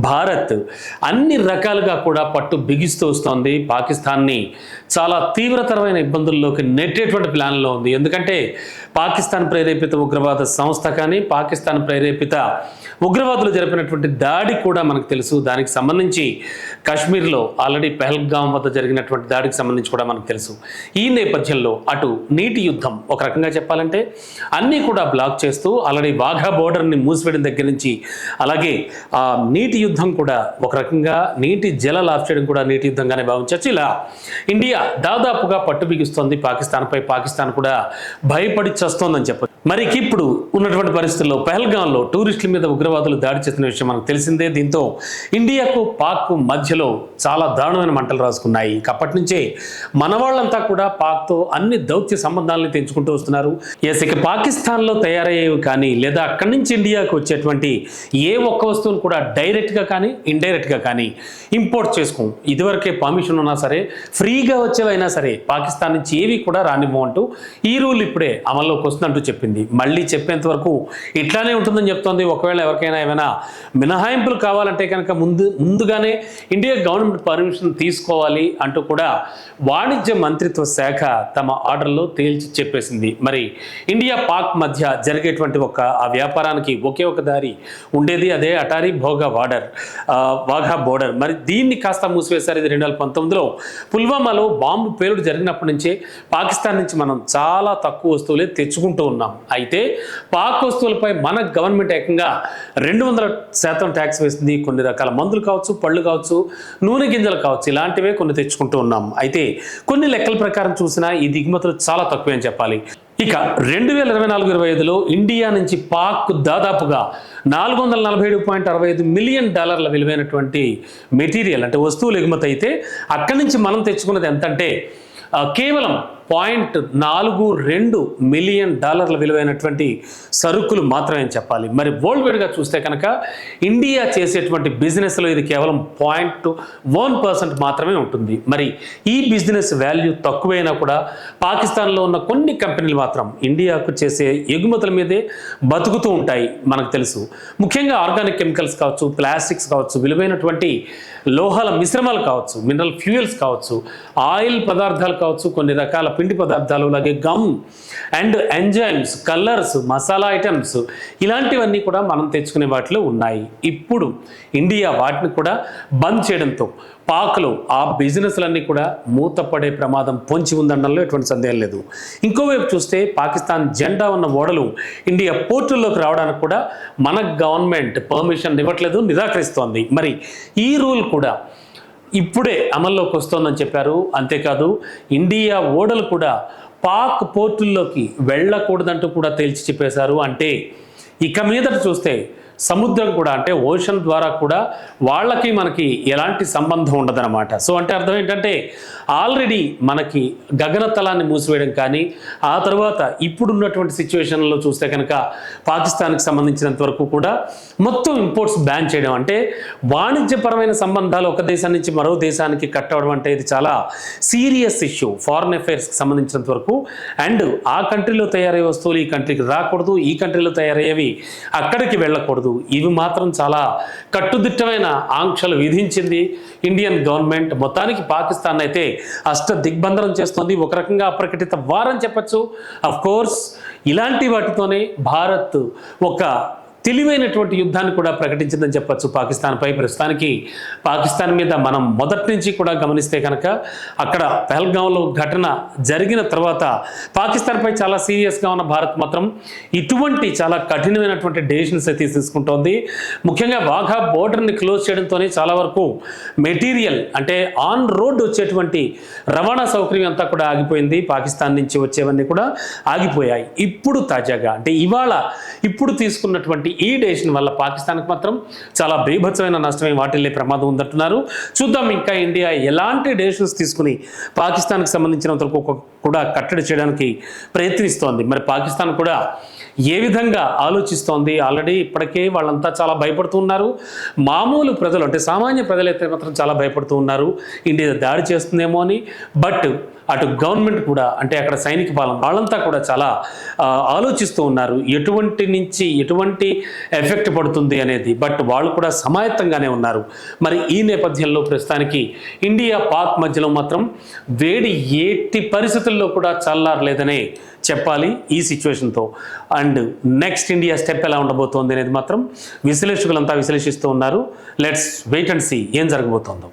భారత్ అన్ని రకాలుగా కూడా పట్టు బిగిస్తూ వస్తోంది. పాకిస్తాన్ని చాలా తీవ్రతరమైన ఇబ్బందుల్లోకి నెట్టేటువంటి ప్లాన్లో ఉంది. ఎందుకంటే పాకిస్తాన్ ప్రేరేపిత ఉగ్రవాద సంస్థ కానీ, పాకిస్తాన్ ప్రేరేపిత ఉగ్రవాదులు జరిపినటువంటి దాడి కూడా మనకు తెలుసు. దానికి సంబంధించి కాశ్మీర్లో ఆల్రెడీ పెహల్గాం వద్ద జరిగినటువంటి దాడికి సంబంధించి కూడా మనకు తెలుసు. ఈ నేపథ్యంలో అటు నీటి యుద్ధం ఒక రకంగా చెప్పాలంటే అన్నీ కూడా బ్లాక్ చేస్తూ ఆల్రెడీ వాఘా బోర్డర్ని మూసివేయడం దగ్గర నుంచి, అలాగే ఆ నీటి యుద్ధం కూడా ఒక రకంగా నీటి జలాలు ఆఫ్ చేయడం కూడా నీటి యుద్ధంగానే భావించవచ్చు. ఇలా ఇండియా దాదాపుగా పట్టు బిగిస్తోంది పాకిస్తాన్పై. పాకిస్తాన్ కూడా భయపడి చస్తోందని చెప్పచ్చు. మరి ఇప్పుడు ఉన్నటువంటి పరిస్థితుల్లో పెహల్గాంలో టూరిస్టుల మీద ఉగ్రవాదులు దాడి చేసిన విషయం మనకు తెలిసిందే. దీంతో ఇండియాకు పాక్ మధ్యలో చాలా దారుణమైన మంటలు రాసుకున్నాయి. అప్పటి నుంచే మన వాళ్ళంతా కూడా పాక్తో అన్ని దౌత్య సంబంధాలను తెంచుకుంటూ వస్తున్నారు. ఇక పాకిస్తాన్లో తయారయ్యేవి కానీ, లేదా అక్కడి నుంచి ఇండియాకు వచ్చేటువంటి ఏ ఒక్క వస్తువును కూడా డైరెక్ట్గా కానీ ఇండైరెక్ట్గా కానీ ఇంపోర్ట్ చేసుకోం. ఇదివరకే పర్మిషన్ ఉన్నా సరే, ఫ్రీగా వచ్చేవైనా సరే పాకిస్తాన్ నుంచి ఏవి కూడా రానివ్వమంటూ ఈ రూల్ ఇప్పుడే అమల్లోకి వస్తుందంటూ చెప్పింది. మళ్ళీ చెప్పేంత వరకు ఇట్లానే ఉంటుందని చెప్తోంది. ఒకవేళ ఎవరికైనా ఏమైనా మినహాయింపులు కావాలంటే కనుక ముందుగానే ఇండియా గవర్నమెంట్ పర్మిషన్ తీసుకోవాలి అంటూ కూడా వాణిజ్య మంత్రిత్వ శాఖ తమ ఆర్డర్లో తేల్చి చెప్పేసింది. మరి ఇండియా పాక్ మధ్య జరిగేటువంటి ఆ వ్యాపారానికి ఒకే ఒక దారి ఉండేది, అదే అటారీ వాఘా బోర్డర్. మరి దీన్ని కాస్త మూసివేశారు. ఇది 2019లో పుల్వామాలో బాంబు పేలుడు జరిగినప్పటి నుంచే పాకిస్తాన్ నుంచి మనం చాలా తక్కువ వస్తువులే తెచ్చుకుంటూ ఉన్నాం. అయితే పాక్ వస్తువులపై మన గవర్నమెంట్ ఏకంగా 200% ట్యాక్స్ వేస్తుంది. కొన్ని రకాల మందులు కావచ్చు, పళ్ళు కావచ్చు, నూనె గింజలు కావచ్చు, ఇలాంటివే కొన్ని తెచ్చుకుంటూ ఉన్నాం. అయితే కొన్ని లెక్కల ప్రకారం చూసినా ఈ దిగుమతులు చాలా తక్కువే అని చెప్పాలి. ఇక 2024-25లో ఇండియా నుంచి పాక్ దాదాపుగా $447.65 మిలియన్ విలువైనటువంటి మెటీరియల్ అంటే వస్తువులు ఎగుమతి అయితే, అక్కడి నుంచి మనం తెచ్చుకున్నది ఎంతంటే కేవలం $0.42 మిలియన్ విలువైనటువంటి సరుకులు మాత్రమే చెప్పాలి. మరి వరల్డ్ వైడ్గా చూస్తే కనుక ఇండియా చేసేటువంటి బిజినెస్లో ఇది కేవలం 0.1% మాత్రమే ఉంటుంది. మరి ఈ బిజినెస్ వాల్యూ తక్కువైనా కూడా పాకిస్తాన్లో ఉన్న కొన్ని కంపెనీలు మాత్రం ఇండియాకు చేసే ఎగుమతుల మీదే బతుకుతూ ఉంటాయి. మనకు తెలుసు, ముఖ్యంగా ఆర్గానిక్ కెమికల్స్ కావచ్చు, ప్లాస్టిక్స్ కావచ్చు, విలువైనటువంటి లోహాల మిశ్రమాలు కావచ్చు, మినరల్ ఫ్యూయల్స్ కావచ్చు, ఆయిల్ పదార్థాలు కావచ్చు, కొన్ని రకాల పిండి పదార్థాలు, అలాగే gum and enzymes, colours, masala items, ఇలాంటివన్నీ కూడా మనం తెచ్చుకునే వాటిలో ఉన్నాయి. ఇప్పుడు ఇండియా వాటిని కూడా బంద్ చేయడంతో పాక్లో ఆ బిజినెస్లన్నీ కూడా మూతపడే ప్రమాదం పొంచి ఉందనడంలో ఎటువంటి సందేహం లేదు. ఇంకోవైపు చూస్తే పాకిస్తాన్ జెండా ఉన్న ఓడలు ఇండియా పోర్టుల్లోకి రావడానికి కూడా మన గవర్నమెంట్ పర్మిషన్ ఇవ్వట్లేదు, నిరాకరిస్తోంది. మరి ఈ రూల్ కూడా ఇప్పుడే అమల్లోకి వస్తోందని చెప్పారు. అంతేకాదు ఇండియా ఓడలు కూడా పాక్ పోర్టుల్లోకి వెళ్ళకూడదంటూ కూడా తేల్చి చెప్పేశారు. అంటే ఇక మీదట చూస్తే సముద్రం కూడా, అంటే ఓషన్ ద్వారా కూడా వాళ్ళకి మనకి ఎలాంటి సంబంధం ఉండదన్నమాట. సో అంటే అర్థం ఏంటంటే ఆల్రెడీ మనకి గగనతలాన్ని మూసివేయడం కానీ, ఆ తర్వాత ఇప్పుడున్నటువంటి సిచ్యువేషన్లో చూస్తే కనుక పాకిస్తాన్కి సంబంధించినంత వరకు కూడా మొత్తం ఇంపోర్ట్స్ బ్యాన్ చేయడం, అంటే వాణిజ్యపరమైన సంబంధాలు ఒక దేశం నుంచి మరో దేశానికి కట్ అవ్వడం అంటే ఇది చాలా సీరియస్ ఇష్యూ ఫారిన్ అఫైర్స్కి సంబంధించినంత వరకు. అండ్ ఆ కంట్రీలో తయారయ్యే వస్తువులు ఈ కంట్రీకి రాకూడదు, ఈ కంట్రీలో తయారయ్యేవి అక్కడికి వెళ్ళకూడదు. ఇవి మాత్రం చాలా కట్టుదిట్టమైన ఆంక్షలు విధించింది ఇండియన్ గవర్నమెంట్. మొత్తానికి పాకిస్తాన్ అయితే దిగ్బంధనం చేస్తోంది. ఒక రకంగా అప్రకటిత వారని చెప్పచ్చు. అఫ్ కోర్స్ ఇలాంటి వాటితోనే భారత్ ఒక తెలివైనటువంటి యుద్ధాన్ని కూడా ప్రకటించిందని చెప్పచ్చు పాకిస్తాన్పై. ప్రస్తుతానికి పాకిస్తాన్ మీద మనం మొదటి నుంచి కూడా గమనిస్తే కనుక అక్కడ పెహల్గాంలో ఘటన జరిగిన తర్వాత పాకిస్తాన్పై చాలా సీరియస్గా ఉన్న భారత్ మాత్రం ఇటువంటి చాలా కఠినమైనటువంటి డెసిషన్స్ అయితే తీసుకుంటోంది. ముఖ్యంగా వాఘా బోర్డర్ని క్లోజ్ చేయడంతోనే చాలా వరకు మెటీరియల్, అంటే ఆన్ రోడ్ వచ్చేటువంటి రవాణా సౌకర్యం అంతా కూడా ఆగిపోయింది. పాకిస్తాన్ నుంచి వచ్చేవన్నీ కూడా ఆగిపోయాయి. ఇప్పుడు తాజాగా అంటే ఇప్పుడు తీసుకున్నటువంటి ఈ డెసిషన్ వల్ల పాకిస్తాన్కి మాత్రం చాలా బీభత్సమైన నష్టమే వాటిల్లే ప్రమాదం ఉందంటున్నారు. చూద్దాం ఇంకా ఇండియా ఎలాంటి డెసిషన్స్ తీసుకుని పాకిస్తాన్కి సంబంధించినంత కూడా కట్టడి చేయడానికి ప్రయత్నిస్తోంది. మరి పాకిస్తాన్ కూడా ఏ విధంగా ఆలోచిస్తోంది? ఆల్రెడీ ఇప్పటికే వాళ్ళంతా చాలా భయపడుతూ ఉన్నారు. మామూలు ప్రజలు అంటే సామాన్య ప్రజలైతే మాత్రం చాలా భయపడుతూ ఉన్నారు ఇండియా దాడి చేస్తుందేమో అని. బట్ అటు గవర్నమెంట్ కూడా, అంటే అక్కడ సైనిక పాలన వాళ్ళంతా కూడా చాలా ఆలోచిస్తూ ఉన్నారు. ఎటువంటి ఎఫెక్ట్ పడుతుంది అనేది. బట్ వాళ్ళు కూడా సమాయత్తంగానే ఉన్నారు. మరి ఈ నేపథ్యంలో ప్రస్తుతానికి ఇండియా పాక్ మధ్యలో మాత్రం వేడి ఎట్టి పరిస్థితుల్లో కూడా చల్లారలేదనే చెప్పాలి ఈ సిచ్యువేషన్తో. అండ్ నెక్స్ట్ ఇండియా స్టెప్ ఎలా ఉండబోతోంది అనేది మాత్రం విశ్లేషకులంతా విశ్లేషిస్తూ ఉన్నారు. లెట్స్ వెయిట్ అండ్ సీ ఏం జరగబోతోందో.